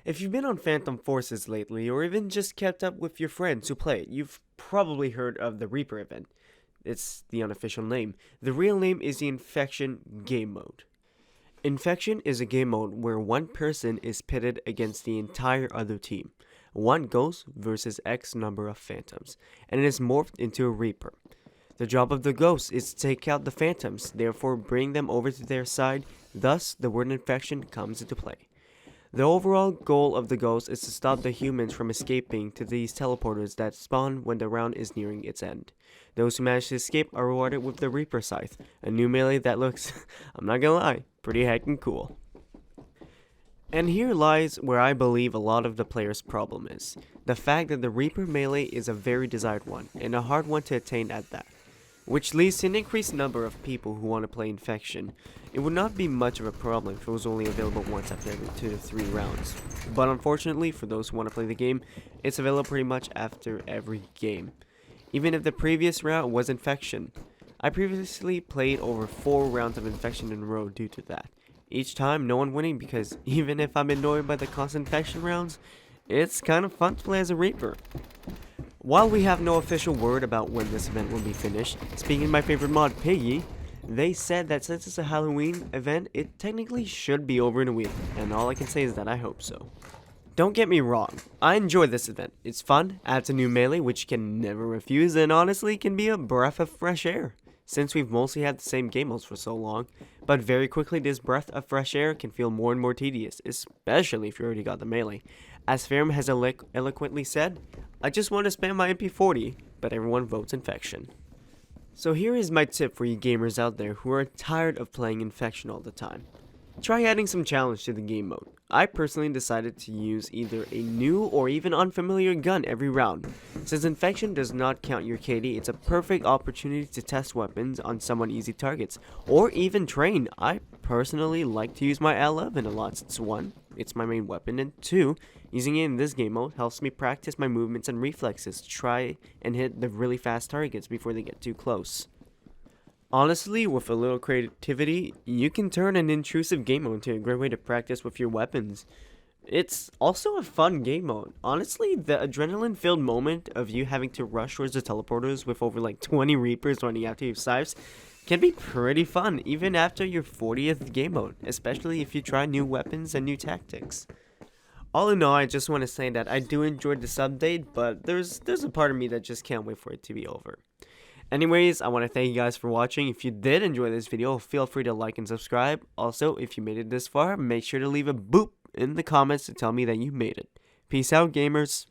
If you've been on Phantom Forces lately, or even just kept up with your friends who play it, you've probably heard of the Reaper event. It's the unofficial name. The real name is the Infection game mode. Infection is a game mode where one person is pitted against the entire other team. One ghost versus X number of phantoms, and it is morphed into a Reaper. The job of the ghost is to take out the phantoms, therefore bring them over to their side, thus the word infection comes into play. The overall goal of the ghost is to stop the humans from escaping to these teleporters that spawn when the round is nearing its end. Those who manage to escape are rewarded with the Reaper Scythe, a new melee that looks, I'm not gonna lie, pretty heckin' cool. And here lies where I believe a lot of the player's problem is. The fact that the Reaper melee is a very desired one, and a hard one to attain at that, which leads to an increased number of people who want to play Infection. It would not be much of a problem if it was only available once after every 2 to 3 rounds, but unfortunately for those who want to play the game, it's available pretty much after every game. Even if the previous round was Infection. I previously played over 4 rounds of Infection in a row due to that. Each time no one winning because even if I'm annoyed by the constant Infection rounds, it's kind of fun to play as a Reaper. While we have no official word about when this event will be finished, speaking of my favorite mod, Piggy, they said that since it's a Halloween event, it technically should be over in a week, and all I can say is that I hope so. Don't get me wrong, I enjoy this event. It's fun, adds a new melee which you can never refuse, and honestly can be a breath of fresh air, since we've mostly had the same game modes for so long. But very quickly this breath of fresh air can feel more and more tedious, especially if you already got the melee. As Ferrum has eloquently said, I just want to spam my MP40, but everyone votes Infection. So here is my tip for you gamers out there who are tired of playing Infection all the time. Try adding some challenge to the game mode. I personally decided to use either a new or even unfamiliar gun every round. Since Infection does not count your KD, it's a perfect opportunity to test weapons on somewhat easy targets, or even train. I personally like to use my L11 a lot since 1, it's my main weapon, and 2, using it in this game mode helps me practice my movements and reflexes to try and hit the really fast targets before they get too close. Honestly, with a little creativity, you can turn an intrusive game mode into a great way to practice with your weapons. It's also a fun game mode. Honestly, the adrenaline-filled moment of you having to rush towards the teleporters with over like 20 Reapers running after you scythes can be pretty fun even after your 40th game mode, especially if you try new weapons and new tactics. All in all, I just want to say that I do enjoy this update, but there's a part of me that just can't wait for it to be over. Anyways, I want to thank you guys for watching. If you did enjoy this video, feel free to like and subscribe. Also, if you made it this far, make sure to leave a boop in the comments to tell me that you made it. Peace out, gamers.